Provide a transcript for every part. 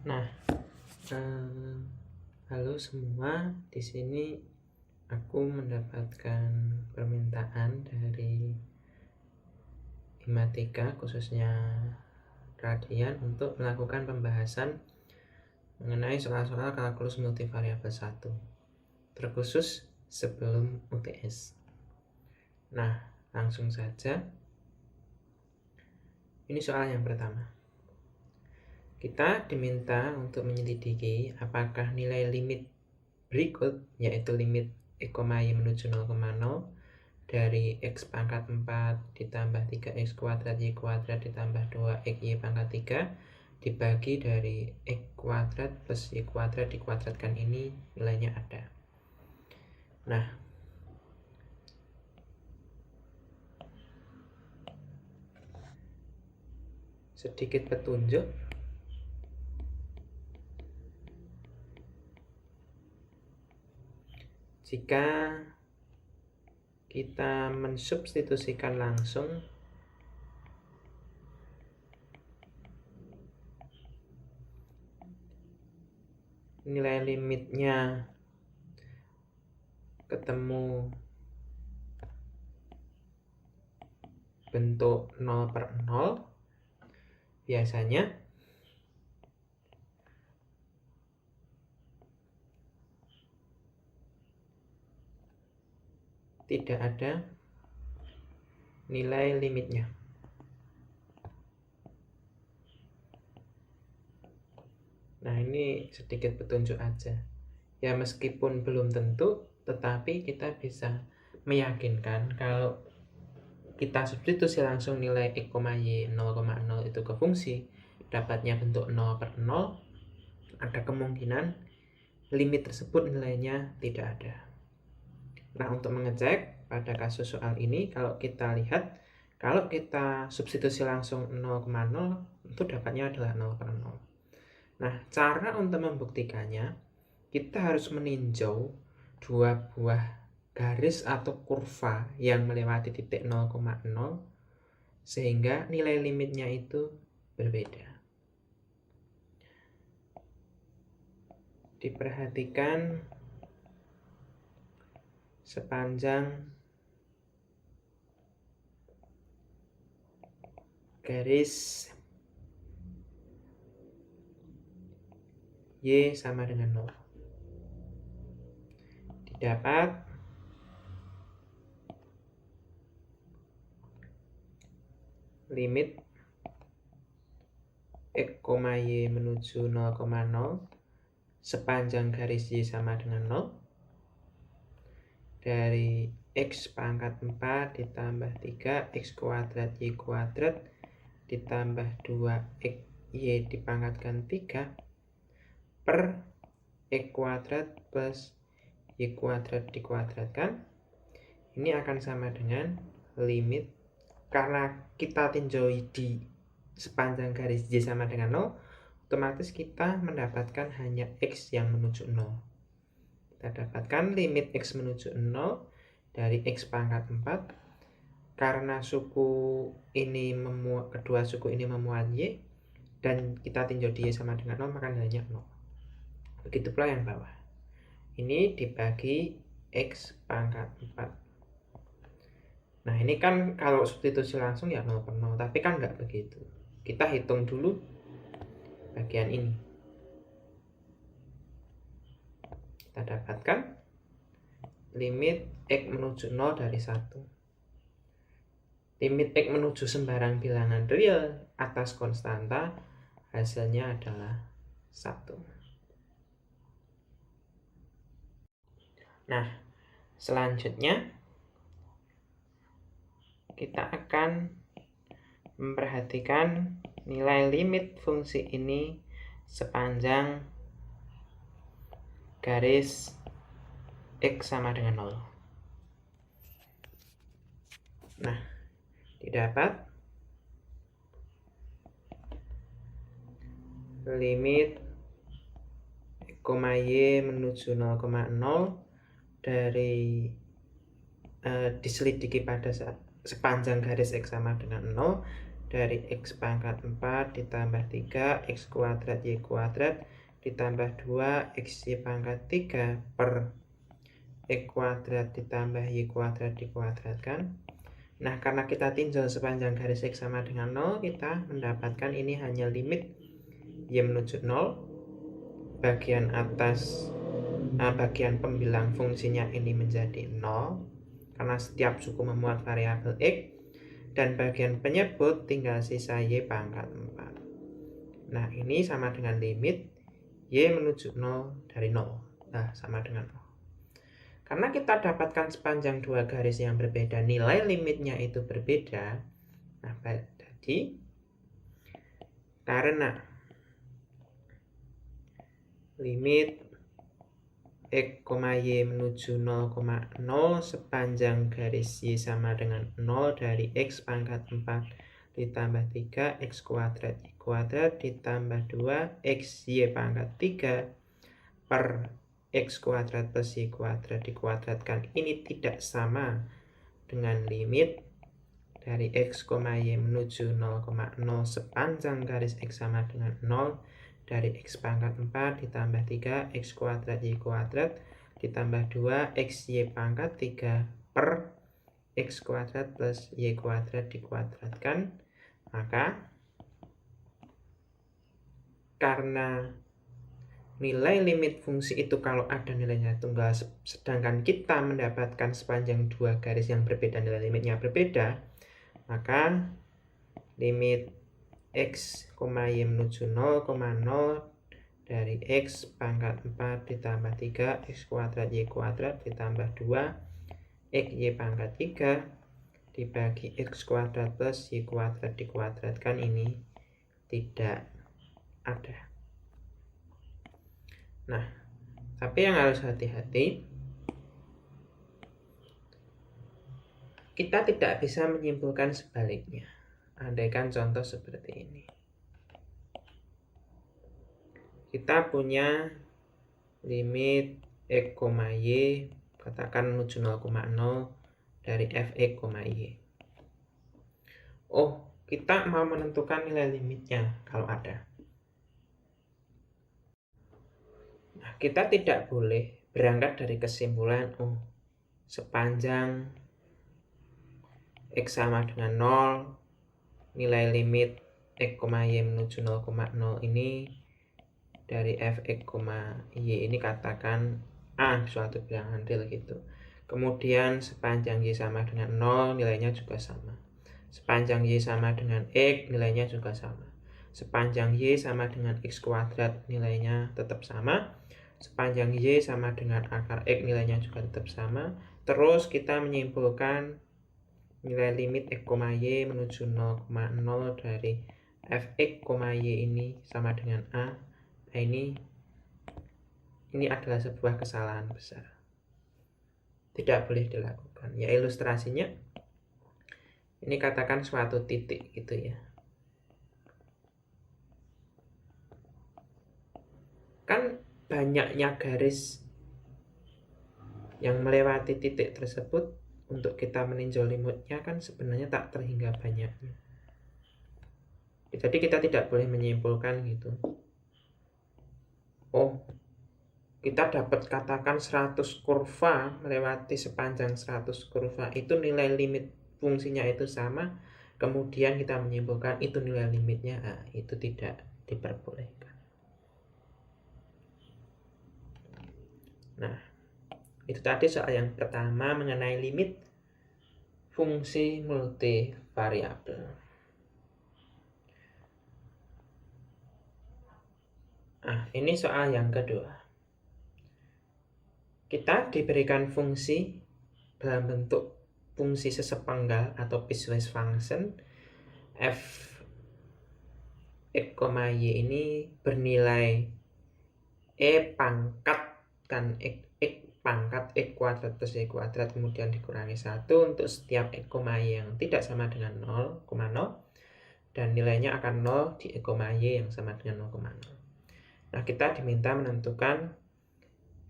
Nah, halo semua. Di sini aku mendapatkan permintaan dari Himatika, khususnya Radian, untuk melakukan pembahasan mengenai soal-soal kalkulus multivariabel 1, terkhusus sebelum UTS. Nah, langsung saja. Ini soal yang pertama. Kita diminta untuk menyelidiki apakah nilai limit berikut, yaitu limit x, y menuju 0,0 dari x pangkat 4 ditambah 3x kuadrat y kuadrat ditambah 2x y pangkat 3 dibagi dari x kuadrat plus y kuadrat dikuadratkan ini nilainya ada. Nah, sedikit petunjuk. Jika kita mensubstitusikan langsung nilai limitnya ketemu bentuk 0/0, biasanya tidak ada nilai limitnya. Nah, ini sedikit petunjuk aja. Ya, meskipun belum tentu, tetapi kita bisa meyakinkan kalau kita substitusi langsung nilai x, y 0,0 itu ke fungsi, dapatnya bentuk 0/0, ada kemungkinan limit tersebut nilainya tidak ada. Nah, untuk mengecek pada kasus soal ini, kalau kita lihat, kalau kita substitusi langsung 0,0, itu dapatnya adalah 0/0. Nah, cara untuk membuktikannya, kita harus meninjau dua buah garis atau kurva yang melewati titik 0,0 sehingga nilai limitnya itu berbeda. Diperhatikan sepanjang garis Y sama dengan 0. Didapat limit x, y menuju 0,0 sepanjang garis Y sama dengan 0 dari x pangkat 4 ditambah 3x kuadrat y kuadrat ditambah 2x y dipangkatkan 3 per x kuadrat plus y kuadrat dikuadratkan. Ini akan sama dengan limit, karena kita tinjau di sepanjang garis Y sama dengan 0, otomatis kita mendapatkan hanya x yang menuju 0. Kita dapatkan limit x menuju 0 dari x pangkat 4. Karena kedua suku ini memuat y, dan kita tinjau di y sama dengan 0, maka nilainya 0. Begitu pula yang bawah. Ini dibagi x pangkat 4. Nah, ini kan kalau substitusi langsung ya 0/0, tapi kan nggak begitu. Kita hitung dulu bagian ini. Kita dapatkan limit x menuju 0 dari 1. Limit x menuju sembarang bilangan real atas konstanta, hasilnya adalah 1. Nah, selanjutnya kita akan memperhatikan nilai limit fungsi ini sepanjang garis x sama dengan 0. Nah, didapat limit x, y menuju 0,0 dari diselidiki pada sepanjang garis x sama dengan 0 dari X pangkat 4 ditambah 3 X kuadrat Y kuadrat ditambah 2 XY pangkat 3 per X kuadrat ditambah Y kuadrat dikuadratkan. Nah, karena kita tinjau sepanjang garis X sama dengan 0, kita mendapatkan ini hanya limit Y menuju 0. Bagian atas, bagian pembilang fungsinya ini menjadi 0, karena setiap suku memuat variabel X. Dan bagian penyebut tinggal sisa Y pangkat 4. Nah, ini sama dengan limit Y menuju 0 dari 0. Nah, sama dengan 0. Karena kita dapatkan sepanjang dua garis yang berbeda, nilai limitnya itu berbeda. Nah, jadi karena limit X, Y menuju 0,0 sepanjang garis Y sama dengan 0 dari X pangkat 4 ditambah 3 X kuadrat Y kuadrat ditambah 2 XY pangkat 3 per X kuadrat plus Y kuadrat dikuadratkan. Ini tidak sama dengan limit dari X, Y menuju 0,0 sepanjang garis X sama dengan 0 dari X pangkat 4 ditambah 3 X kuadrat Y kuadrat ditambah 2 XY pangkat 3 per X kuadrat plus Y kuadrat dikuadratkan. Maka karena nilai limit fungsi itu kalau ada nilainya tunggal, sedangkan kita mendapatkan sepanjang dua garis yang berbeda nilai limitnya berbeda, maka limit X, Y menuju 0,0 dari X pangkat 4 ditambah 3 X kuadrat Y kuadrat ditambah 2 XY pangkat 3 dibagi X kuadrat plus Y kuadrat dikuadratkan, ini tidak ada. Nah, tapi yang harus hati-hati, kita tidak bisa menyimpulkan sebaliknya. Andaikan contoh seperti ini. Kita punya limit X, Y, katakan menuju 0,0 dari Fx, Y. Oh, kita mau menentukan nilai limitnya kalau ada. Nah, kita tidak boleh berangkat dari kesimpulan, oh, sepanjang X sama dengan 0, nilai limit X, Y menuju 0,0 ini dari Fx, Y ini katakan A, suatu bilangan real gitu. Kemudian sepanjang Y sama dengan 0, nilainya juga sama. Sepanjang Y sama dengan X, nilainya juga sama. Sepanjang Y sama dengan X kuadrat, nilainya tetap sama. Sepanjang Y sama dengan akar X, nilainya juga tetap sama. Terus kita menyimpulkan nilai limit X, Y menuju 0,0 dari Fx, Y ini sama dengan A. Nah, ini adalah sebuah kesalahan besar. Tidak boleh dilakukan. Ya, ilustrasinya ini katakan suatu titik gitu ya. Kan banyaknya garis yang melewati titik tersebut, untuk kita meninjau limitnya kan sebenarnya tak terhingga banyaknya. Jadi kita tidak boleh menyimpulkan gitu. Oh, kita dapat katakan 100 kurva melewati sepanjang 100 kurva, itu nilai limit fungsinya itu sama, kemudian kita menyimpulkan itu nilai limitnya. Nah, itu tidak diperbolehkan. Nah, itu tadi soal yang pertama mengenai limit fungsi multivariabel. Nah, ini soal yang kedua. Kita diberikan fungsi dalam bentuk fungsi sesepenggal atau piecewise function f X, Y ini bernilai E pangkat kan X pangkat X kuadrat plus Y kuadrat kemudian dikurangi 1 untuk setiap X, Y yang tidak sama dengan 0,0, dan nilainya akan 0 di X, Y yang sama dengan 0,0. Nah, kita diminta menentukan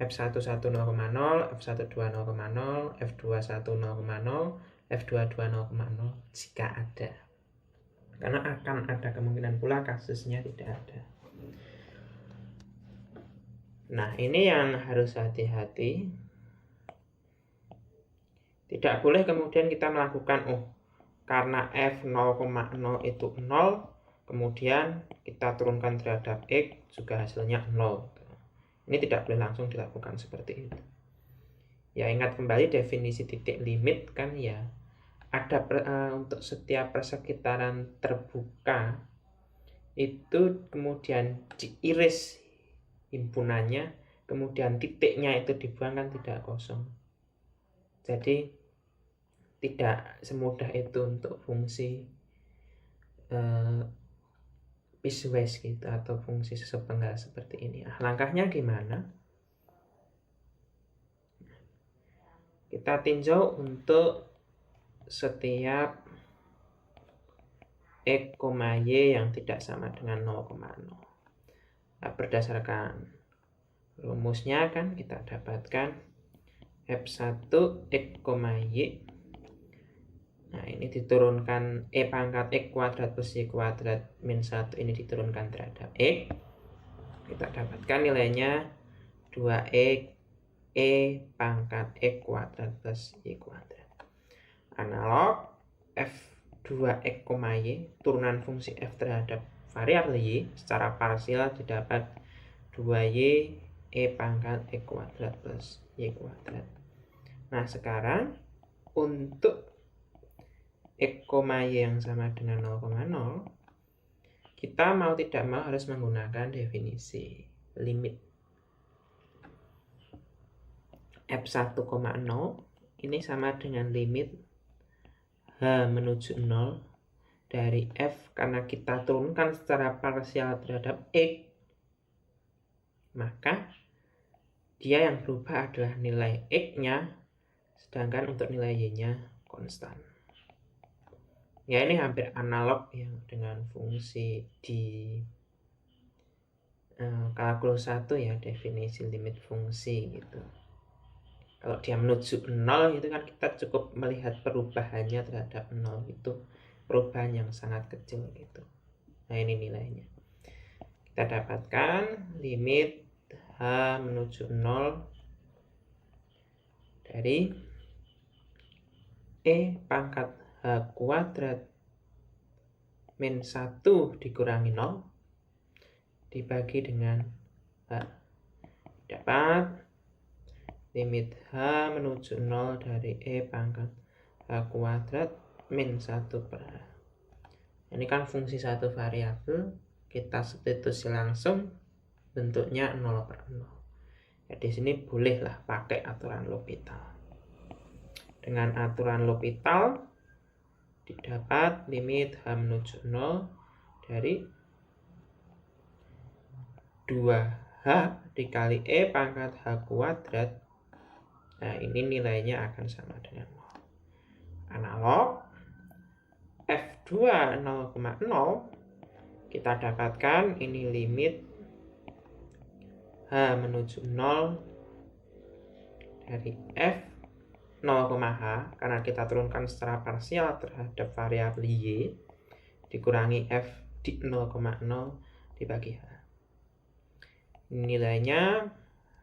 F11 0,0, F12 0,0, F21 0,0, F22 0,0 jika ada. Karena akan ada kemungkinan pula kasusnya tidak ada. Nah, ini yang harus hati-hati. Tidak boleh kemudian kita melakukan, karena F 0,0 itu 0, kemudian kita turunkan terhadap X juga hasilnya 0. Ini tidak boleh langsung dilakukan seperti itu. Ya, ingat kembali definisi titik limit kan ya. Ada untuk setiap persekitaran terbuka itu kemudian diiris himpunannya, kemudian titiknya itu dibuang, kan tidak kosong. Jadi tidak semudah itu untuk fungsi piecewise gitu atau fungsi sesepenggal seperti ini. Langkahnya gimana? Kita tinjau untuk setiap X, Y yang tidak sama dengan 0,0. Nah, berdasarkan rumusnya kan kita dapatkan F1 X, Y. Nah, ini diturunkan E pangkat X kuadrat plus Y kuadrat min 1 ini diturunkan terhadap X. Kita dapatkan nilainya 2X E pangkat X kuadrat plus Y kuadrat. Analog F2X, Y, turunan fungsi F terhadap variabel Y secara parsial didapat 2Y E pangkat X kuadrat plus Y kuadrat. Nah, sekarang untuk X, Y yang sama dengan 0,0, kita mau tidak mau harus menggunakan definisi limit. F1,0 ini sama dengan limit H menuju 0 dari F, karena kita turunkan secara parsial terhadap X, maka dia yang berubah adalah nilai X-nya, sedangkan untuk nilai Y-nya konstan. Ya, ini hampir analog yang dengan fungsi di kalkulus 1 ya, definisi limit fungsi gitu. Kalau dia menuju 0 itu kan kita cukup melihat perubahannya terhadap 0, itu perubahan yang sangat kecil gitu. Nah, ini nilainya. Kita dapatkan limit H menuju 0 dari E pangkat H kuadrat min 1 dikurangi 0 dibagi dengan H. Dapat limit H menuju 0 dari E pangkat H kuadrat min 1 per H. Ini kan fungsi satu variabel, kita substitusi langsung, bentuknya 0 per 0. Ya, di sini bolehlah pakai aturan L'Hopital. Dengan aturan L'Hopital didapat limit H menuju 0 dari 2H dikali E pangkat H kuadrat. Nah, ini nilainya akan sama dengan 0. Analog F2 0,0 kita dapatkan ini limit H menuju 0 dari F 0,H, karena kita turunkan secara parsial terhadap variabel Y, dikurangi F di 0,0 dibagi H. Nilainya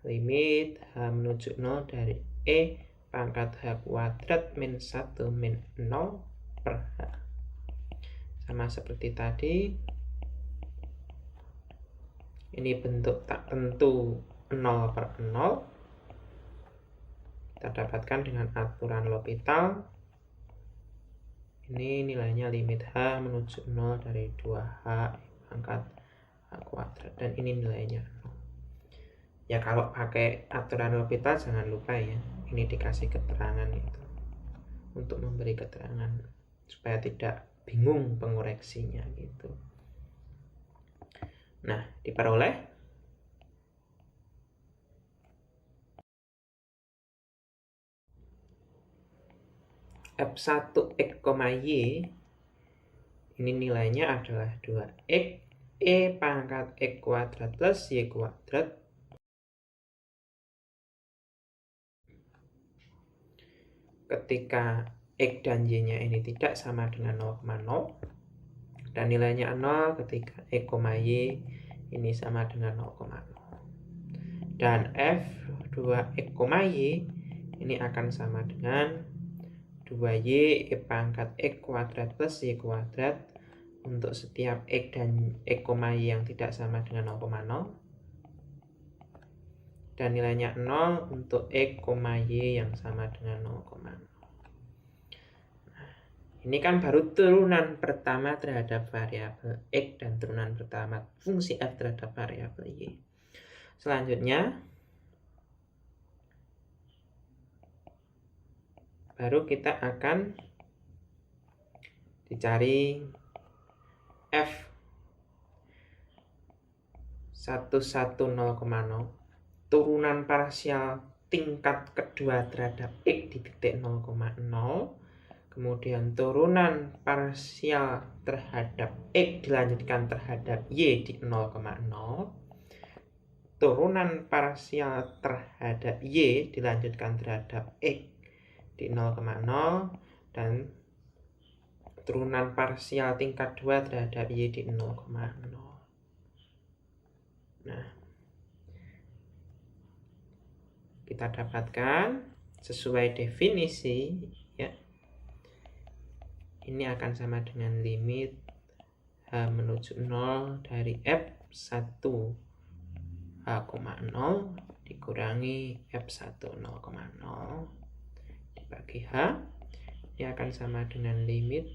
limit H menuju 0 dari E pangkat H kuadrat min 1 min 0 per H. Sama seperti tadi, ini bentuk tak tentu 0 per 0. Kita dapatkan dengan aturan L'Hopital. Ini nilainya limit H menuju 0 dari 2H pangkat H kuadrat, dan ini nilainya 0. Ya, kalau pakai aturan L'Hopital jangan lupa ya, ini dikasih keterangan itu untuk memberi keterangan supaya tidak bingung pengoreksinya gitu. Nah, diperoleh F1 X, Y ini nilainya adalah 2X E pangkat X kuadrat plus Y kuadrat ketika X dan Y-nya ini tidak sama dengan 0,0, dan nilainya 0 ketika X, Y ini sama dengan 0,0. Dan F2X, Y ini akan sama dengan 2Y pangkat X kuadrat plus Y kuadrat untuk setiap X dan X, Y yang tidak sama dengan 0,0. Dan nilainya 0 untuk X, Y yang sama dengan 0,0. Ini kan baru turunan pertama terhadap variabel X dan turunan pertama fungsi F terhadap variabel Y. Selanjutnya, baru kita akan dicari F 11 0,0 turunan parsial tingkat kedua terhadap X di titik 0,0, kemudian turunan parsial terhadap X dilanjutkan terhadap Y di 0,0, turunan parsial terhadap Y dilanjutkan terhadap X di 0,0, dan turunan parsial tingkat 2 terhadap Y di 0,0. Nah, kita dapatkan sesuai definisi, ya, ini akan sama dengan limit H menuju 0 dari F1 H,0 dikurangi F1 0,0 dibagi H. Ini akan sama dengan limit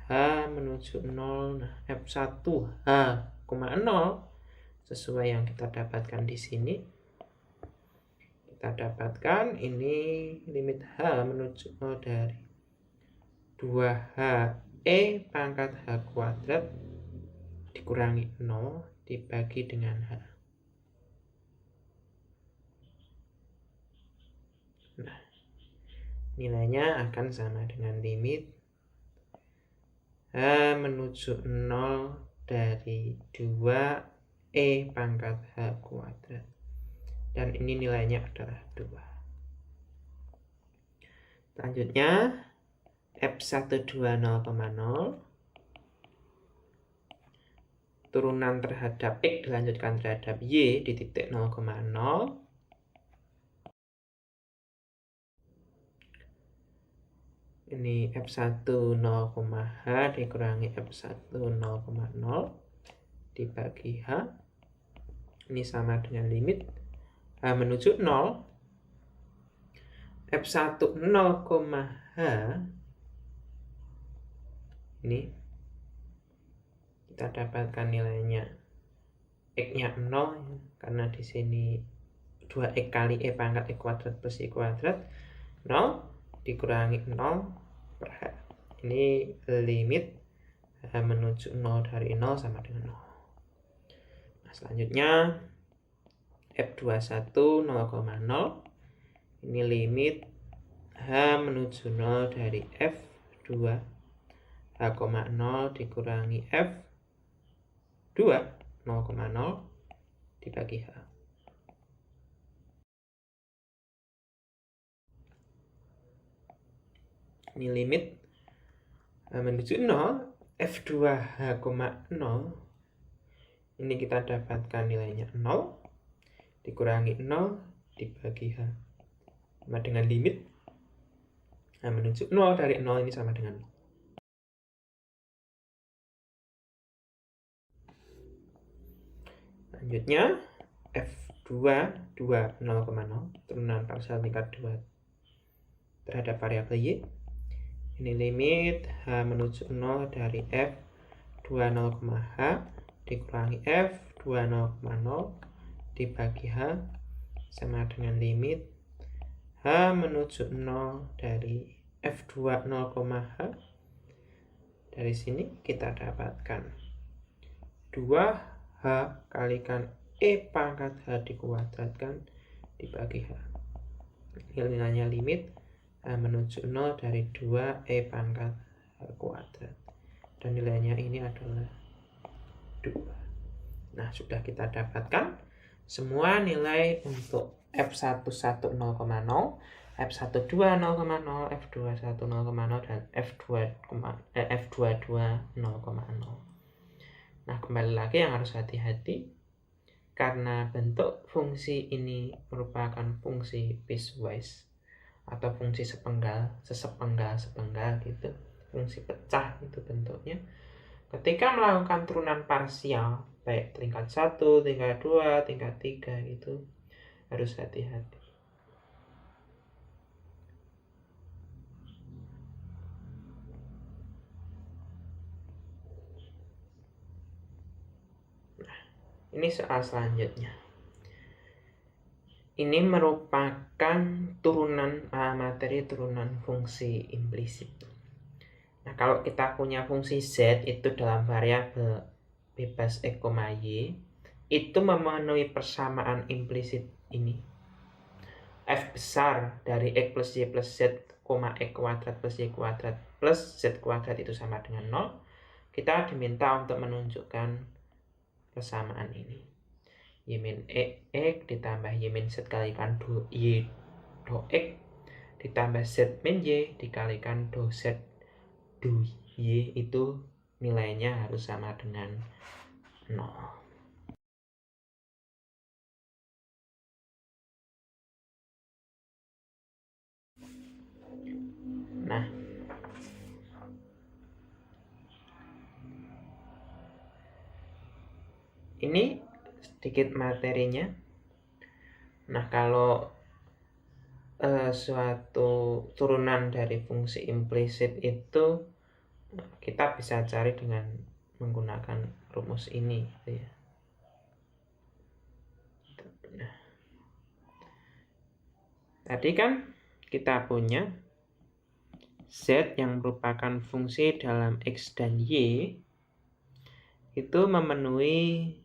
H menuju 0, nah F1 H,0 sesuai yang kita dapatkan di sini. Kita dapatkan ini limit H menuju 0 dari 2H E pangkat H kuadrat dikurangi 0 dibagi dengan H. Nah, nilainya akan sama dengan limit H menuju 0 dari 2E pangkat H kuadrat. Dan ini nilainya adalah 2. Selanjutnya, F12 0,0 turunan terhadap X dilanjutkan terhadap Y di titik 0,0. Ini F1 0,H dikurangi F1 0,0 dibagi H. Ini sama dengan limit H menuju 0. F1 0,H ini kita dapatkan nilainya X-nya 0 karena di sini 2X kali E pangkat X kuadrat plus Y kuadrat 0 dikurangi 0 per H. Ini limit H menuju 0 dari 0 sama dengan 0. Nah, selanjutnya F21 0,0 ini limit H menuju 0 dari F2 H,0 dikurangi F2 0,0 dibagi H. Ini limit H menuju 0 F2 H,0 ini kita dapatkan nilainya 0 dikurangi 0 dibagi H sama dengan limit H menuju 0 dari 0 ini sama dengan 0. Selanjutnya F2 2 0,0 turunan parsial tingkat 2 terhadap variabel Y. Ini limit H menuju 0 dari F2 0,H dikurangi F2 0,0 dibagi H sama dengan limit H menuju 0 dari F2 0,H. Dari sini kita dapatkan 2H kalikan E pangkat H dikuadratkan dibagi H. Nilainya limit H menuju 0 dari 2E pangkat H kuadrat. Dan nilainya ini adalah 2. Nah, sudah kita dapatkan semua nilai untuk F11 0,0, F12 0,0, F21 0,0, dan F22 0,0. Nah, kembali lagi yang harus hati-hati, karena bentuk fungsi ini merupakan fungsi piecewise atau fungsi sesepenggal gitu, fungsi pecah itu bentuknya. Ketika melakukan turunan parsial, baik tingkat 1, tingkat 2, tingkat 3 gitu, harus hati-hati. Nah, ini soal selanjutnya. Ini merupakan materi turunan fungsi implisit. Nah, kalau kita punya fungsi Z itu dalam variabel bebas X, Y, itu memenuhi persamaan implisit ini. F besar dari X plus Y plus Z, X kuadrat plus Y kuadrat plus Z kuadrat itu sama dengan 0. Kita diminta untuk menunjukkan persamaan ini. Y min X ditambah Y min Z kalikan do Y do X ditambah Z min Y dikalikan do Z do Y itu nilainya harus sama dengan 0. Nah, ini sedikit materinya. Nah, kalau suatu turunan dari fungsi implisit itu kita bisa cari dengan menggunakan rumus ini gitu ya. Nah, tadi kan kita punya Z yang merupakan fungsi dalam X dan Y itu memenuhi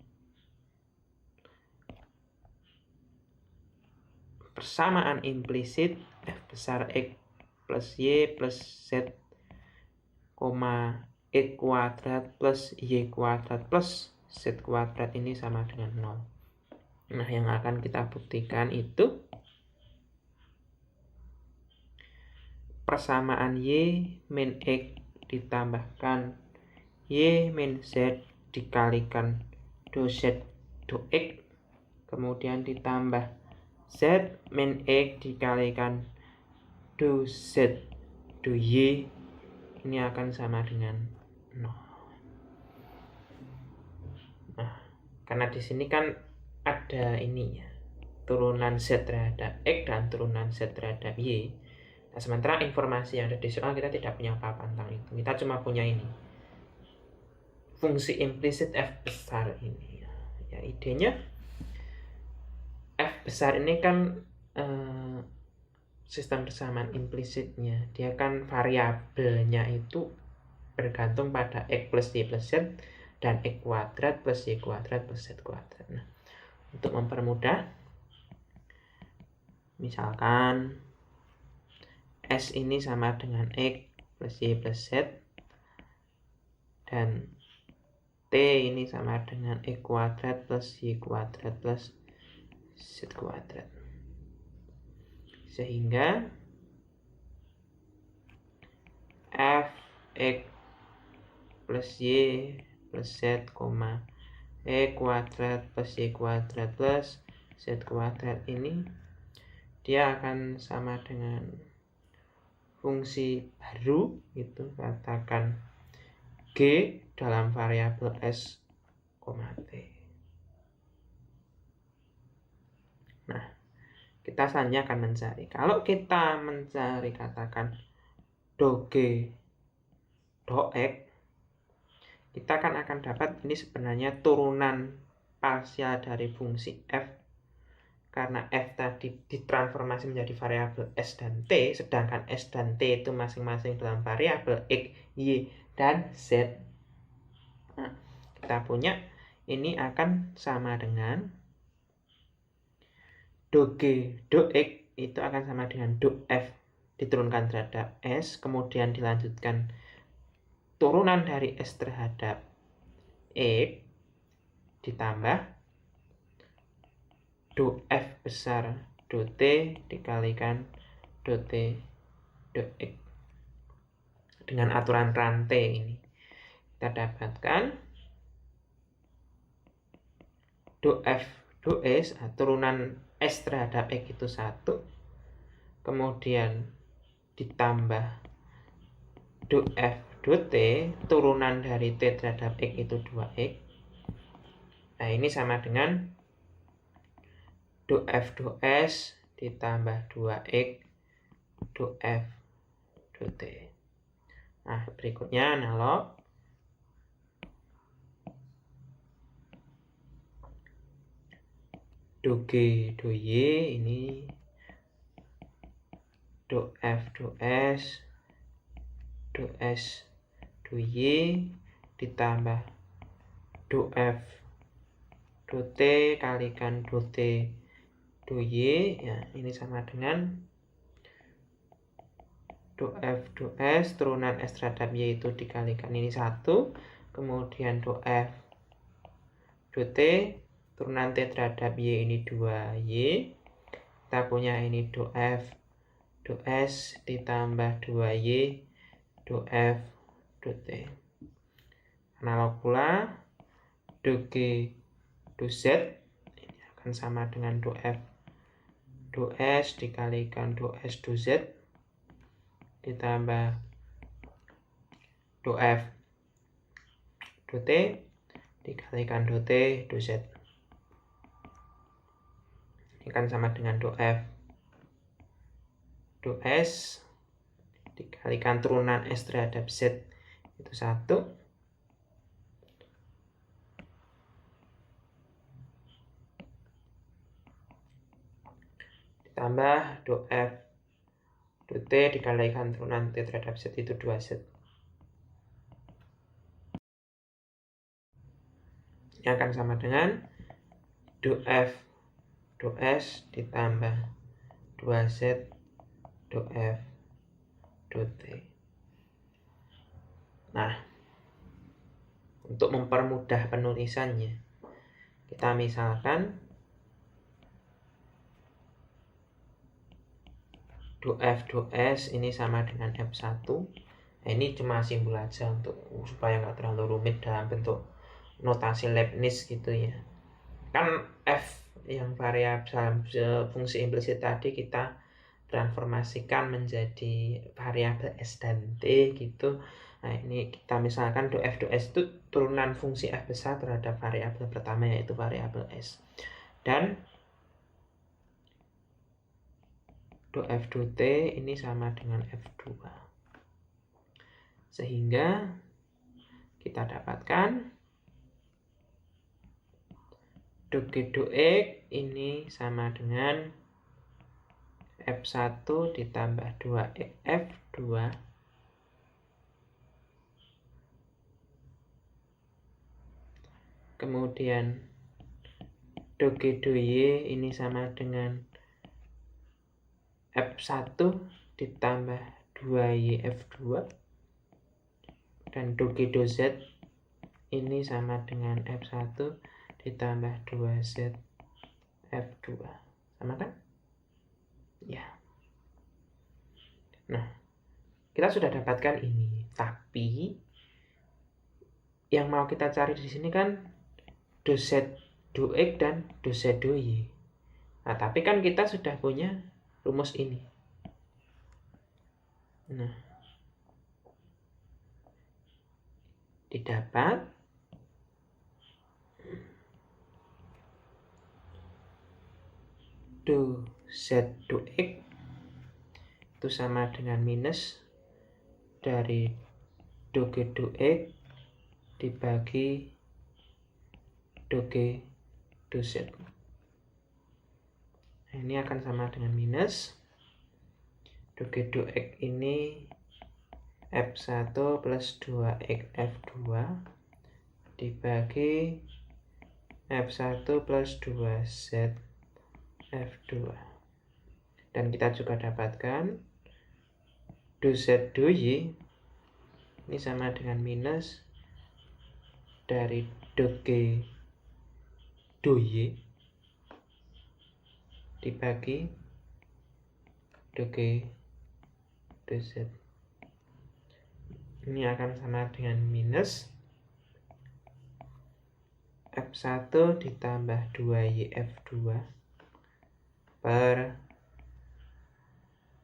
persamaan implisit F besar X plus Y plus Z, X kuadrat plus Y kuadrat plus Z kuadrat ini sama dengan 0. Nah, yang akan kita buktikan itu persamaan Y min X ditambahkan Y min Z dikalikan do Z do X, kemudian ditambah Z min X dikalikan do Z do Y, ini akan sama dengan 0. Nah, karena di sini kan ada ini ya, turunan Z terhadap X dan turunan Z terhadap Y. Nah, sementara informasi yang ada di soal kita tidak punya apa-apa tentang itu. Kita cuma punya ini, fungsi implisit F besar ini. Ya, idenya F besar ini kan sistem persamaan implisitnya, dia kan variabelnya itu bergantung pada X plus Y plus Z dan X kuadrat plus Y kuadrat plus Z kuadrat. Nah, untuk mempermudah, misalkan S ini sama dengan X plus Y plus Z dan T ini sama dengan X kuadrat plus Y kuadrat plus Z kuadrat. Sehingga F X plus Y plus Z, X kuadrat plus Y kuadrat plus Z kuadrat ini dia akan sama dengan fungsi baru, itu katakan G dalam variabel S, T. Nah, kita selanjutnya akan mencari. Kalau kita mencari katakan do G do X, kita akan dapat ini sebenarnya turunan parsial dari fungsi F, karena F tadi ditransformasi menjadi variabel S dan T, sedangkan S dan T itu masing-masing dalam variabel X, Y, dan Z. Nah, kita punya ini akan sama dengan do G do X itu akan sama dengan do F diturunkan terhadap S, kemudian dilanjutkan turunan dari S terhadap X ditambah do F besar do T dikalikan do T do X. Dengan aturan rantai ini kita dapatkan do F do S, turunan S terhadap X itu 1, kemudian ditambah do F do T, turunan dari T terhadap X itu 2X. Nah, ini sama dengan do F do S ditambah 2X do F do T. Nah, berikutnya analog. Do G do Y ini do F do S do S do Y ditambah do F do T kalikan do T do Y. Ya, ini sama dengan do F do S turunan S terhadap Y itu dikalikan ini 1, kemudian do F do T turunan T terhadap Y ini 2Y. Kita punya ini do F do S ditambah 2Y do F do T. Analog pula do G do Z ini akan sama dengan do F do S dikalikan do S do Z ditambah do F do T dikalikan do T do Z. Ini kan sama dengan do F do S dikalikan turunan S terhadap Z itu 1, ditambah do F do T dikalikan turunan T terhadap Z itu 2Z. Ini akan sama dengan do F do S ditambah 2Z do F do T. Nah, untuk mempermudah penulisannya, kita misalkan do F do S ini sama dengan F1. Nah, ini cuma simbol aja untuk supaya nggak terlalu rumit dalam bentuk notasi Leibniz gitu ya. Kan F yang variabel fungsi implisit tadi kita transformasikan menjadi variabel S dan T gitu. Nah, ini kita misalkan do F do S itu turunan fungsi F besar terhadap variabel pertama yaitu variabel S. Dan do F do T ini sama dengan F2. Sehingga kita dapatkan do G do X ini sama dengan F1 ditambah 2X F2 kemudian do G do Y ini sama dengan F1 ditambah 2Y F2 dan do G do Z ini sama dengan F1 ditambah 2Z F2. Sama kan? Ya. Nah, kita sudah dapatkan ini, tapi yang mau kita cari di sini kan do Z do X dan do Z do Y. Nah, tapi kan kita sudah punya rumus ini. Nah, didapat do Z do X itu sama dengan minus dari do G do X dibagi do G do Z. Nah, ini akan sama dengan minus do G do X ini F1 plus 2X F2 dibagi F1 plus 2Z F2. Dan kita juga dapatkan do Z do Y ini sama dengan minus dari do G do Y dibagi G do Z. Ini akan sama dengan minus F1 ditambah 2Y F2 per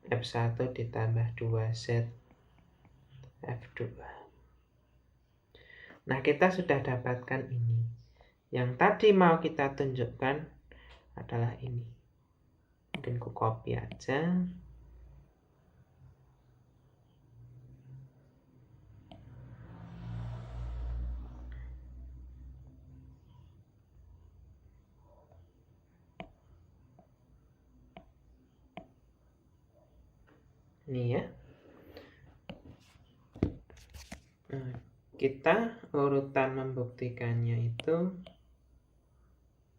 F1 ditambah 2Z F2. Nah, kita sudah dapatkan ini. Yang tadi mau kita tunjukkan adalah ini. Mungkin aku copy aja. Ini ya. Nah, kita urutan membuktikannya itu,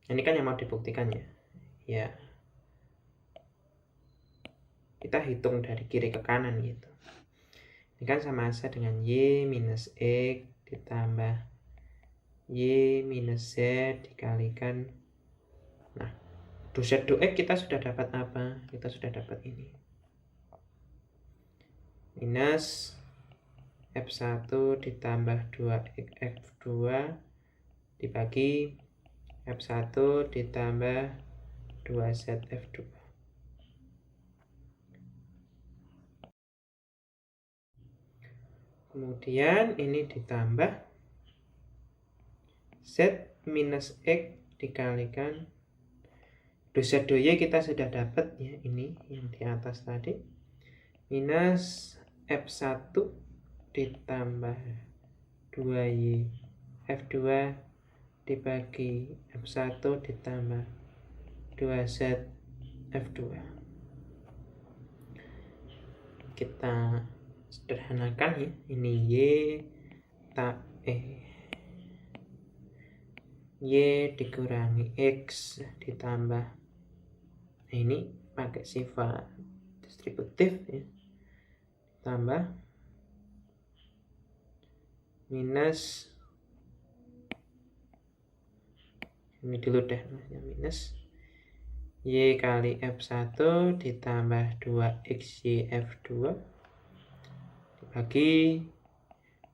ini kan yang mau dibuktikan ya. Ya, kita hitung dari kiri ke kanan gitu. Ini kan sama saja dengan Y minus X ditambah Y minus Z dikalikan. Nah, do Z do X kita sudah dapat apa? Kita sudah dapat ini. Minus F1 ditambah 2X F2 dibagi F1 ditambah 2Z F2. Kemudian ini ditambah Z minus X dikalikan do Z do Y kita sudah dapat ya, ini yang di atas tadi. Minus F1 ditambah 2Y F2 dibagi F1 ditambah 2Z F2. Kita sederhanakan ya, ini Y dikurangi X ditambah, ini pakai sifat distributif ya, tambah minus, ini dulu deh minus Y kali F1 ditambah 2XY F2 dibagi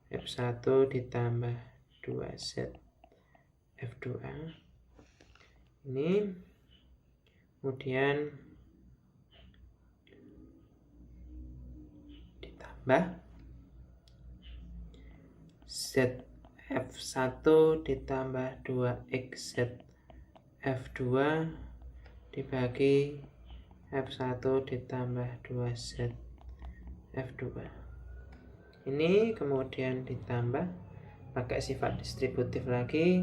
F1 ditambah 2Z F2. Ini kemudian ditambah Z F1 ditambah 2XZ F2 dibagi F1 ditambah 2Z F2. Ini kemudian ditambah pakai sifat distributif lagi,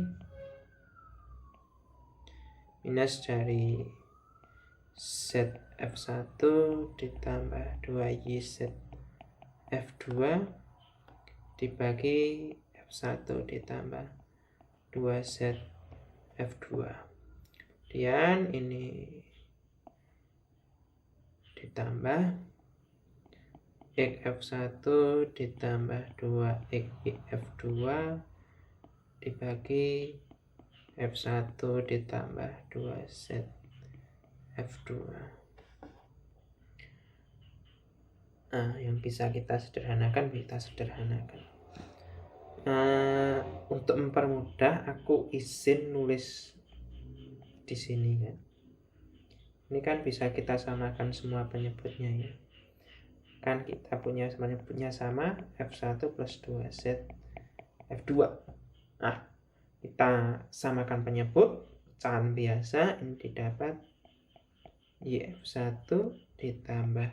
minus dari Z F1 ditambah 2YZ F2 dibagi F1 ditambah 2Z F2. Kemudian ini ditambah X F1 ditambah 2X F2 dibagi F1 ditambah 2Z F2. Nah, yang bisa kita sederhanakan, untuk mempermudah aku izin nulis di sini kan. Ini kan bisa kita samakan semua penyebutnya ya. Kan kita punya penyebutnya sama, F1 plus 2Z F2. Nah, kita samakan penyebut, pecahan biasa, ini didapat YF1 ditambah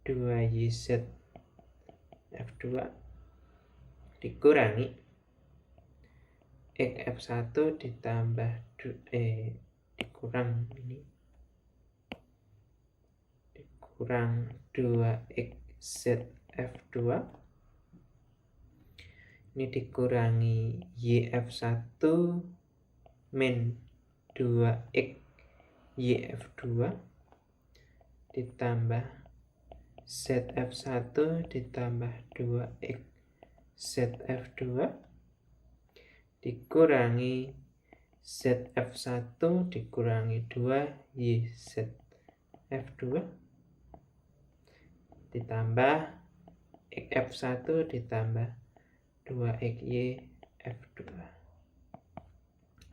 2YZ F2 dikurangi XF1 ditambah dikurang ini, dikurang 2XZ F2 ini dikurangi YF1 min 2X YF2 ditambah ZF1 ditambah 2X ZF2 dikurangi ZF1 dikurangi 2YZ F2 ditambah F1 ditambah 2XY F2.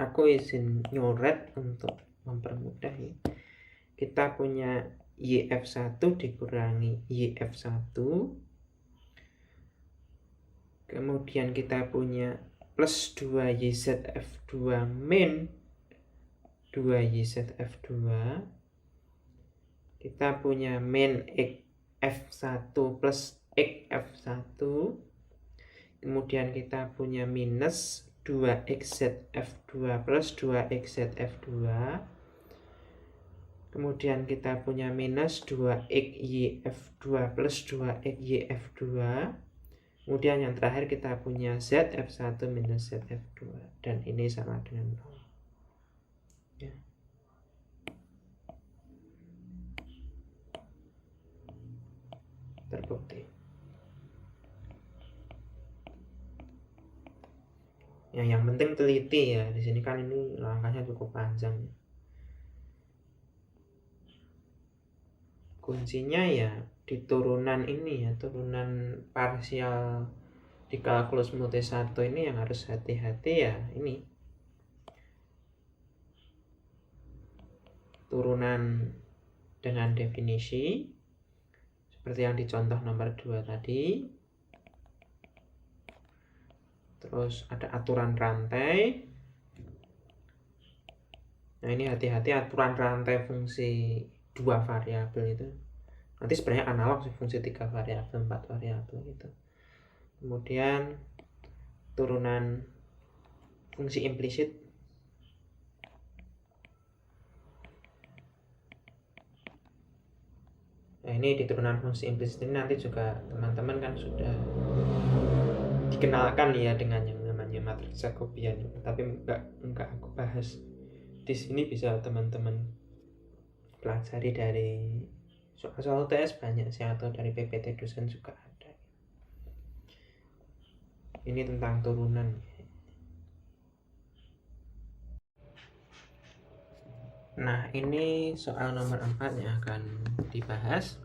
Aku izin nyoret untuk mempermudah ya. Kita punya YF1 dikurangi YF1. Kemudian kita punya plus 2YZF2 min 2YZF2. Kita punya min F1 plus XF1. Kemudian kita punya minus 2XZF2 plus 2XZF2. Kemudian kita punya minus 2XYF2 plus 2XYF2. Kemudian yang terakhir kita punya ZF1 minus ZF2. Dan ini sama dengan 0. Ya. Terbukti. Yang penting teliti ya. Di sini kan ini langkahnya cukup panjang. Kuncinya ya di turunan ini ya, turunan parsial di kalkulus multi 1 ini yang harus hati-hati ya. Ini turunan dengan definisi seperti yang di contoh nomor 2 tadi. Terus ada aturan rantai. Nah ini hati-hati aturan rantai fungsi 2 variabel itu. Nanti sebenarnya analog sih, fungsi 3 variabel, 4 variabel gitu. Kemudian turunan fungsi implisit. Nah ini di turunan fungsi implisit ini nanti juga teman-teman kan sudah dikenalkan ya dengan yang namanya matriks Jacobian, tapi enggak aku bahas di sini. Bisa teman-teman pelajari dari soal-soal UTS banyak sih, atau dari PPT dosen juga ada. Ini tentang turunan. Nah ini soal nomor 4 yang akan dibahas.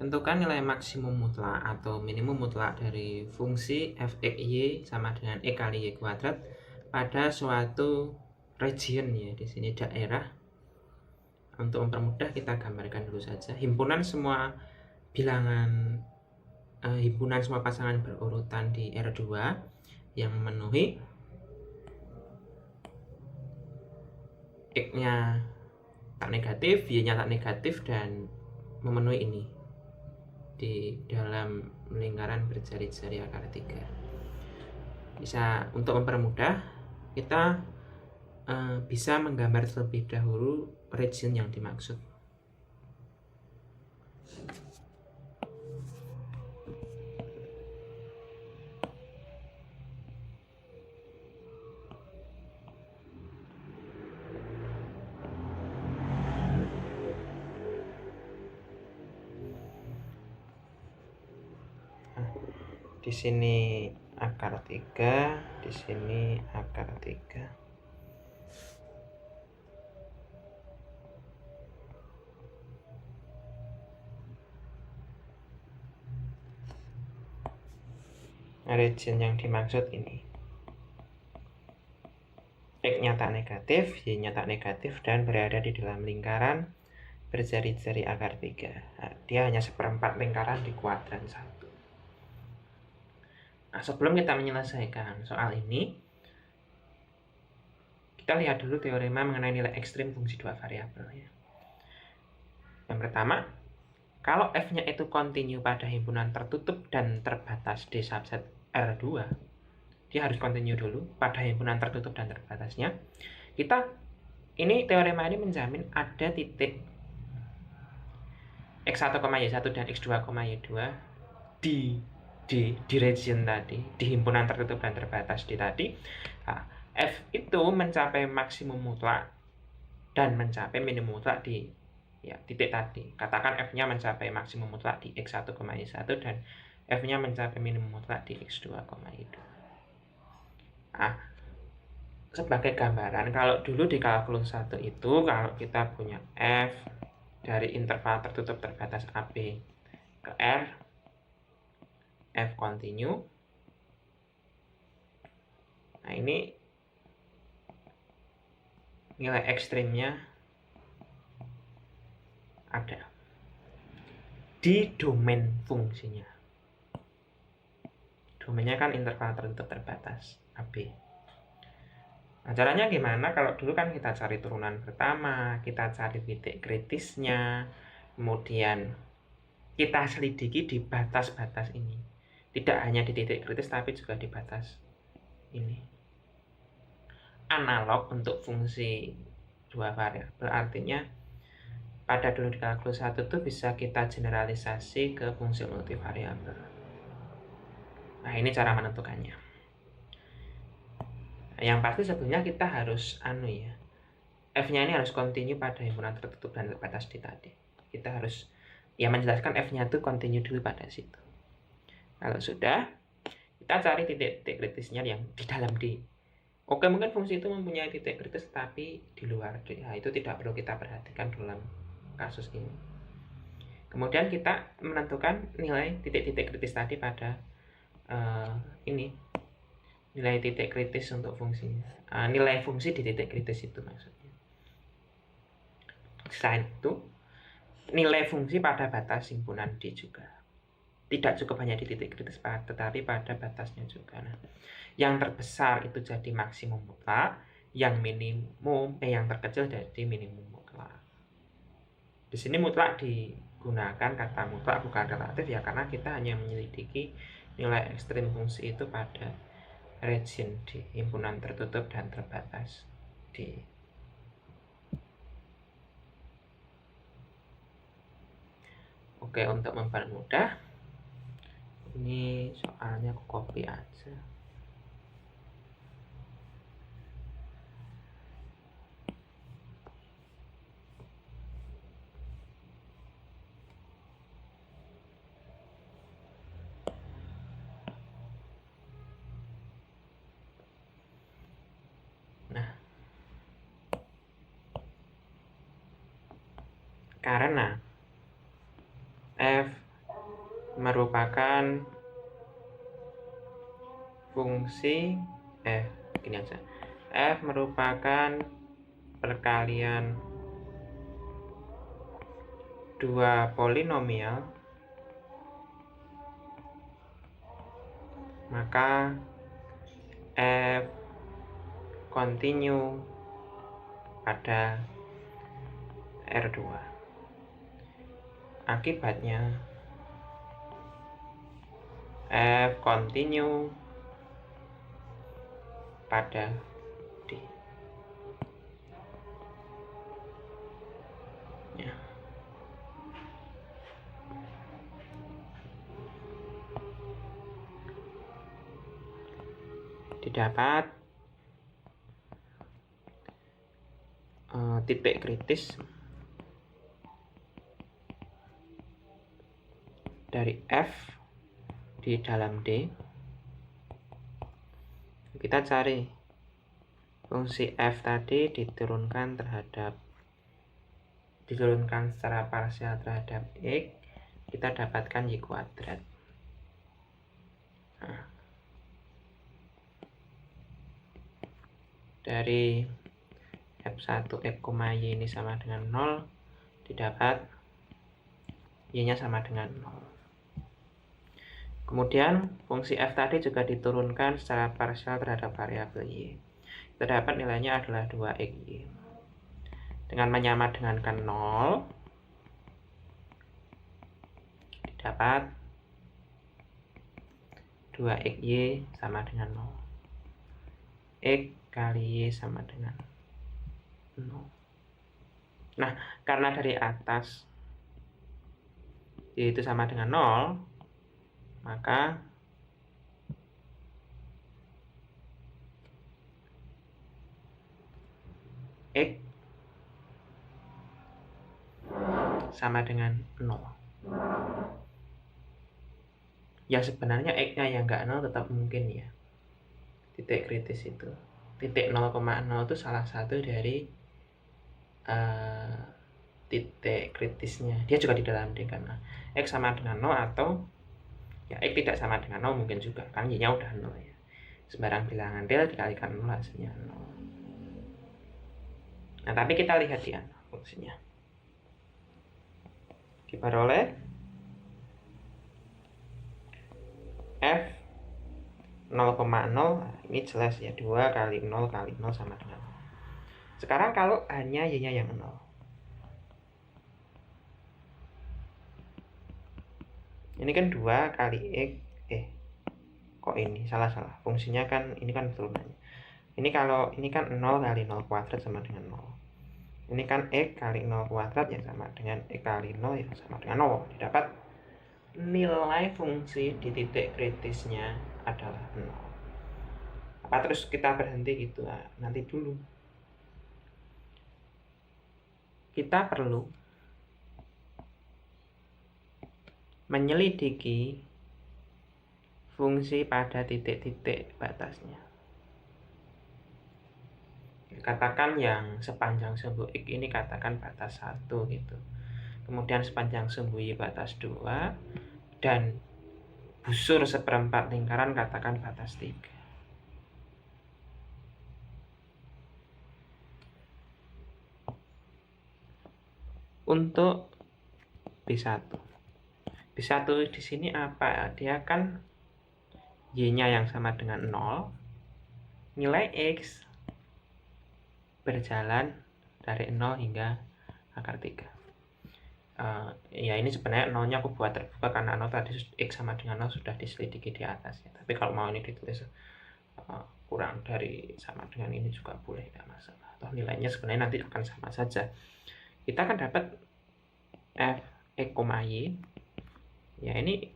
Tentukan nilai maksimum mutlak atau minimum mutlak dari fungsi f(x)y sama dengan x kali y kuadrat pada suatu region ya, di sini daerah. Untuk mempermudah kita gambarkan dulu saja himpunan semua bilangan, himpunan semua pasangan berurutan di R2 yang memenuhi x-nya tak negatif, y-nya tak negatif, dan memenuhi ini di dalam lingkaran berjari-jari akar 3. Bisa untuk mempermudah kita bisa menggambar terlebih dahulu region yang dimaksud. Di sini akar 3, di sini akar 3. Region yang dimaksud ini x-nya tak negatif, y-nya tak negatif, dan berada di dalam lingkaran berjari-jari akar 3. Nah, dia hanya seperempat lingkaran di kuadran 1. Nah, sebelum kita menyelesaikan soal ini, kita lihat dulu teorema mengenai nilai ekstrim fungsi 2 variabel ya. Yang pertama, kalau f-nya itu kontinu pada himpunan tertutup dan terbatas D subset R2, dia harus kontinu dulu pada himpunan tertutup dan terbatasnya. Teorema ini menjamin ada titik x1, y1 dan x2, y2 di region tadi, di himpunan tertutup dan terbatas di tadi. Nah, f itu mencapai maksimum mutlak dan mencapai minimum mutlak di titik tadi. Katakan f-nya mencapai maksimum mutlak di x1, y1 dan f-nya mencapai minimum mutlak di x2, y2. Nah, sebagai gambaran, kalau dulu di kalkulus 1 itu, kalau kita punya f dari interval tertutup terbatas AB ke R, F continue. Nah, ini nilai ekstrimnya ada di domain fungsinya. Domainnya kan interval tertutup terbatas AB. Nah, caranya gimana? Kalau dulu kan kita cari turunan pertama, kita cari titik kritisnya, kemudian kita selidiki di batas-batas ini. Tidak hanya di titik kritis, tapi juga di batas ini. Analog untuk fungsi dua variabel, artinya pada dulu di kalkulus 1 itu bisa kita generalisasi ke fungsi multivariabel. Nah, ini cara menentukannya. Yang pasti sebenarnya kita harus F-nya ini harus continue pada himpunan tertutup dan terbatas D tadi. Kita harus menjelaskan F-nya itu continue dulu pada situ. Kalau sudah, kita cari titik-titik kritisnya yang di dalam D. Oke, mungkin fungsi itu mempunyai titik kritis tapi di luar D. Nah, itu tidak perlu kita perhatikan dalam kasus ini. Kemudian kita menentukan nilai titik-titik kritis tadi pada nilai titik kritis untuk fungsinya. Nilai fungsi di titik kritis itu maksudnya. Selain itu, nilai fungsi pada batas himpunan D juga. Tidak cukup hanya di titik kritis, tetapi pada batasnya juga. Nah, yang terbesar itu jadi maksimum mutlak, yang terkecil jadi minimum mutlak. Di sini mutlak digunakan kata mutlak bukan relatif ya, karena kita hanya menyelidiki nilai ekstrim fungsi itu pada region D, himpunan tertutup dan terbatas D. Oke, untuk mempermudah, ini soalnya aku copy aja. Nah, karena F merupakan fungsi gini aja. F merupakan perkalian dua polinomial, maka F continue pada R2. Akibatnya F continue pada D. Ya. Didapat titik kritis dari F di dalam D. Kita cari fungsi F tadi diturunkan secara parsial terhadap X, kita dapatkan Y kuadrat. Nah, dari F1 X, Y ini sama dengan 0, didapat Y-nya sama dengan 0. Kemudian fungsi F tadi juga diturunkan secara parsial terhadap variabel Y. Terdapat nilainya adalah 2XY. Dengan menyama dengankan 0, didapat 2XY sama dengan 0. X kali Y sama dengan 0. Nah, karena dari atas Y itu sama dengan 0, maka X sama dengan 0. Ya sebenarnya X-nya yang nggak 0 tetap mungkin ya. Titik kritis itu. Titik 0,0 itu salah satu dari titik kritisnya, dia juga di dalam D karena X sama dengan 0 atau ya X tidak sama dengan 0 mungkin juga, kan Y-nya udah 0 ya. Sembarang bilangan real dikalikan 0 hasilnya 0. Nah, tapi kita lihat ya fungsinya. Diperoleh F 0,0, ini jelas ya, 2 kali 0 kali 0 sama dengan 0. Sekarang kalau hanya Y-nya yang 0. Ini kan 2 kali X, kok ini salah fungsinya kan ini kan turunannya. Ini kalau ini kan 0 kali 0 kuadrat sama dengan 0. Ini kan X kali 0 kuadrat yang sama dengan X kali 0 yang sama dengan 0. Didapat nilai fungsi di titik kritisnya adalah 0. Apa terus kita berhenti gitu? Nah, nanti dulu. Kita perlu menyelidiki fungsi pada titik-titik batasnya. Katakan yang sepanjang sumbu X ini katakan batas 1 gitu. Kemudian sepanjang sumbu Y batas 2 dan busur seperempat lingkaran katakan batas 3. Untuk B1 di sini apa? Dia kan Y-nya yang sama dengan 0, nilai X berjalan dari 0 hingga akar 3. Ya ini sebenarnya 0-nya aku buat terbuka karena 0 tadi X sama dengan 0 sudah diselidiki di atas ya. Tapi kalau mau ini ditulis kurang dari sama dengan ini juga boleh, tidak masalah. Atau nilainya sebenarnya nanti akan sama saja. Kita akan dapat F X, Y. Ya ini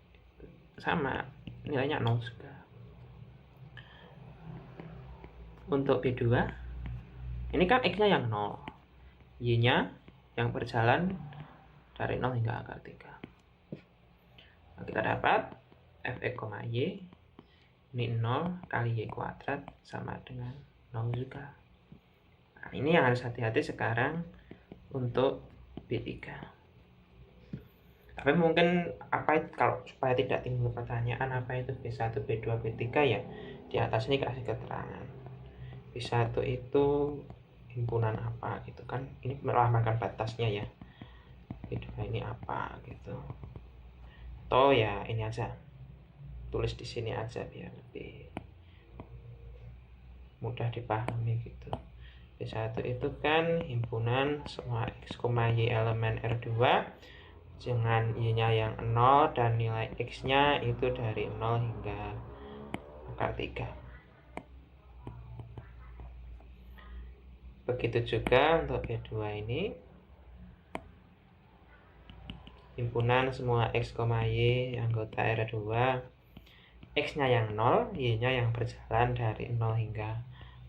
sama, nilainya 0 juga. Untuk B2, ini kan X-nya yang 0, Y-nya yang berjalan dari 0 hingga akar 3. Nah, kita dapat Fx, Y ini 0 kali Y kuadrat sama dengan 0 juga. Nah, ini yang harus hati-hati sekarang untuk B3. Tapi mungkin kalau supaya tidak timbul pertanyaan apa itu B1, B2, B3 ya di atas ini kasih keterangan. B1 itu himpunan apa gitu kan, ini melambangkan batasnya ya. B2 ini apa gitu. Atau ya ini aja, tulis di sini aja biar lebih mudah dipahami gitu. B1 itu kan himpunan semua X, Y elemen R2 dengan Y-nya yang 0 dan nilai X-nya itu dari 0 hingga akar 3. Begitu juga untuk B2 ini, himpunan semua X, Y anggota R2, X-nya yang 0, Y-nya yang berjalan dari 0 hingga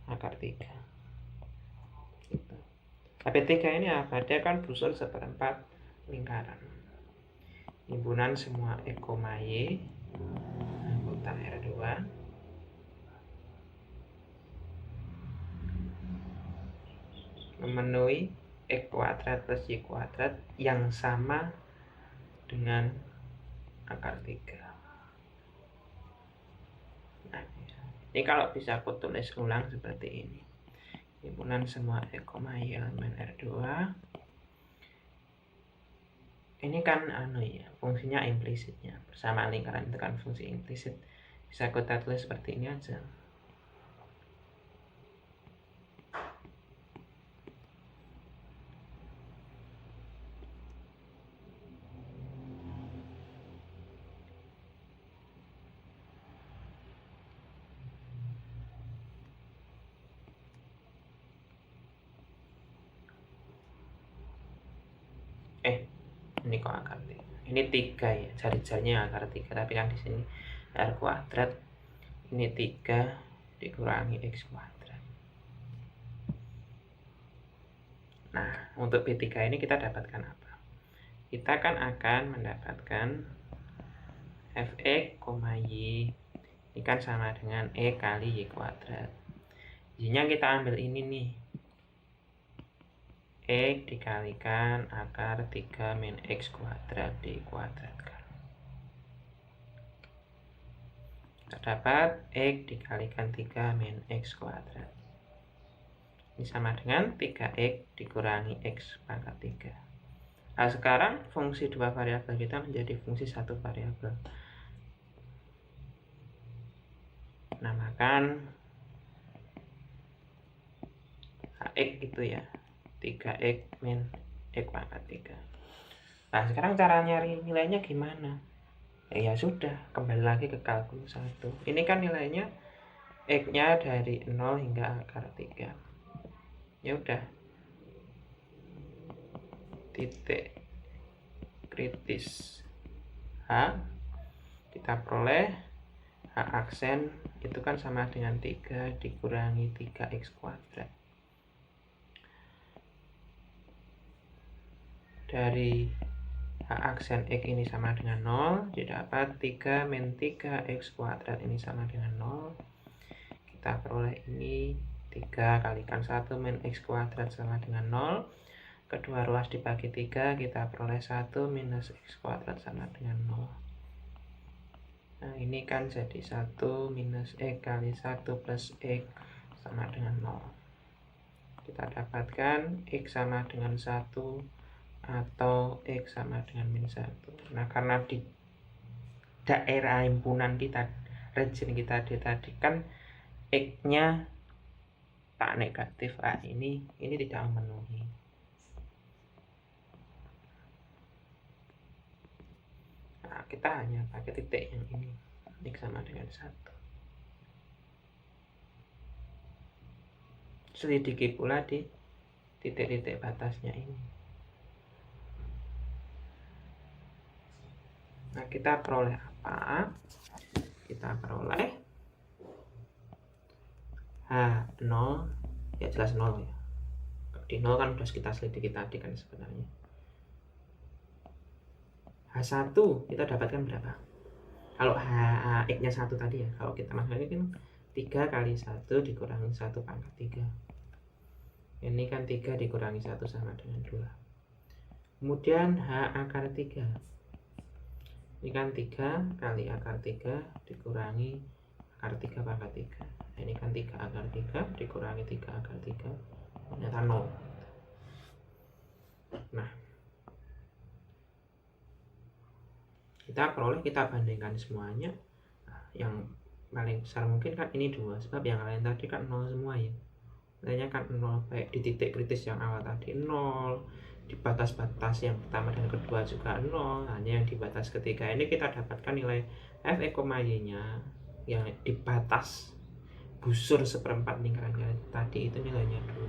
akar 3. Gitu. B3 ini apa? Dia kan busur seperempat lingkaran. Himpunan semua X, Y anggota R2 memenuhi X kuadrat plus Y kuadrat yang sama dengan akar 3. Nah, ini kalau bisa aku tulis ulang seperti ini. Himpunan semua X, Y elemen R2 ini kan ya, fungsinya implisitnya bersama lingkaran itu kan fungsi implisit. Bisa kita tulis seperti ini aja. Ini kok akar 3. Ini 3 ya, jari-jarinya akar 3, tapi kan di sini R kuadrat. Ini 3 dikurangi X kuadrat. Nah, untuk B3 ini kita dapatkan apa? Kita kan akan mendapatkan Fx, Y ini kan sama dengan E kali Y kuadrat. Y-nya kita ambil ini nih, X dikalikan akar 3 min X kuadrat dikuadratkan. Terdapat X dikalikan 3 min X kuadrat. Ini sama dengan 3X dikurangi X pangkat 3. Nah, sekarang fungsi dua variabel kita menjadi fungsi satu variabel. Namakan X itu ya 3X min X pangkat 3. Nah, sekarang cara nyari nilainya gimana? Ya sudah, kembali lagi ke kalkulus 1. Ini kan nilainya X-nya dari 0 hingga akar 3. Ya udah, titik kritis H kita peroleh H aksen itu kan sama dengan 3 dikurangi 3X kuadrat. Dari H aksen X ini sama dengan 0, didapat 3 min 3X kuadrat ini sama dengan 0. Kita peroleh ini 3 kalikan 1 min X kuadrat sama dengan 0. Kedua ruas dibagi 3, kita peroleh 1 minus X kuadrat sama dengan 0. Nah, ini kan jadi 1 minus X kali 1 plus X sama dengan 0. Kita dapatkan X sama dengan 1 atau X sama dengan min 1. Nah, karena di daerah himpunan kita, region kita tadi kan X-nya tak negatif. Ini tidak memenuhi. Nah, kita hanya pakai titik yang ini, X sama dengan 1. Selidiki pula di titik-titik batasnya ini. Nah, kita peroleh apa? Kita peroleh H0, ya jelas 0 ya. Di 0 kan sudah kita selidiki tadi kan sebenarnya. H1 kita dapatkan berapa? Kalau X-nya 1 tadi ya, kalau kita masukkan ini kan 3 kali 1 dikurangi 1 pangkat 3. Ini kan 3 dikurangi 1 sama dengan 2. Kemudian H akar 3. Ini kan 3 kali akar 3 dikurangi akar 3 pangkat 3. Nah, ini kan 3 akar 3 dikurangi 3 akar 3. Ternyata 0. Nah, kita peroleh, kita bandingkan semuanya. Nah, yang paling besar mungkin kan ini 2, sebab yang lain tadi kan 0 semua ya. Nilainya kan 0, baik di titik kritis yang awal tadi 0, di batas-batas yang pertama dan kedua juga 0, hanya yang di batas ketiga ini kita dapatkan nilai f(y) nya yang di batas busur seperempat lingkaran tadi itu nilainya 2.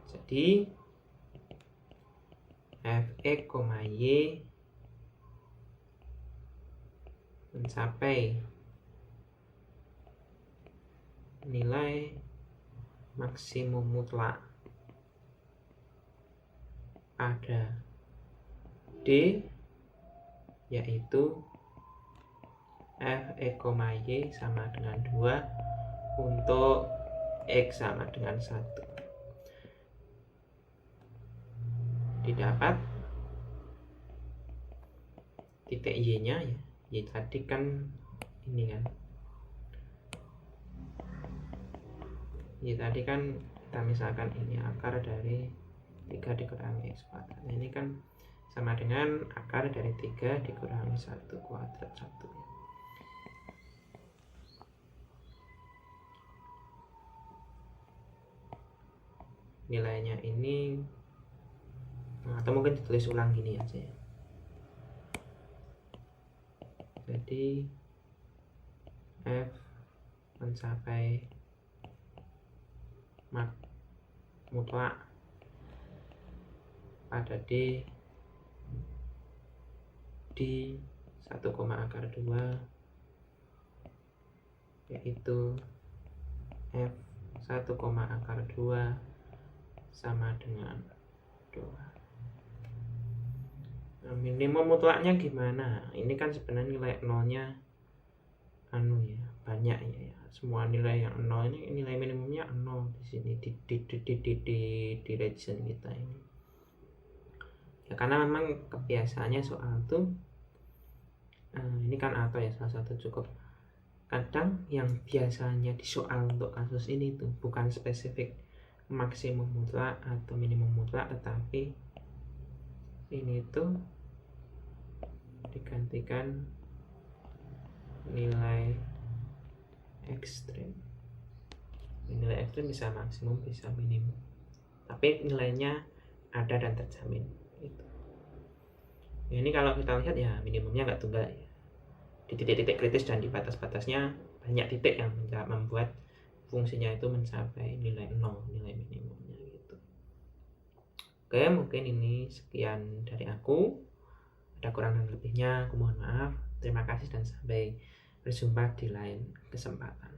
Jadi f(y) mencapai nilai maksimum mutlak pada D, yaitu f(y) sama dengan 2 untuk X sama dengan 1. Didapat titik Y nya ya, Y tadi kan ini kan, Y tadi kan kita misalkan ini akar dari 3 dikurangi X kuadrat. Nah, ini kan sama dengan akar dari 3 dikurangi 1 kuadrat 1 ya. Nilainya ini, atau mungkin ditulis ulang gini aja ya. Jadi F mencapai mutlak pada D di 1, akar 2, yaitu F 1, akar 2 sama dengan 2. Nah, minimum mutlaknya gimana? Ini kan sebenarnya nilai nolnya banyak ya, semua nilai yang 0 ini nilai minimumnya 0 di sini di region kita ini. Ya karena memang kebiasaannya soal tuh ini kan atau ya salah satu cukup. Kadang yang biasanya di soal untuk kasus ini tuh bukan spesifik maksimum mutlak atau minimum mutlak, tetapi ini tuh digantikan nilai ekstrim. Nilai ekstrim bisa maksimum bisa minimum, tapi nilainya ada dan terjamin gitu. Ya, ini kalau kita lihat ya minimumnya nggak tunggal ya, di titik-titik kritis dan di batas-batasnya banyak titik yang membuat fungsinya itu mencapai nilai 0, nilai minimumnya gitu. Oke, mungkin ini sekian dari aku. Ada kurang dan lebihnya aku mohon maaf. Terima kasih dan sampai berjumpa di lain kesempatan.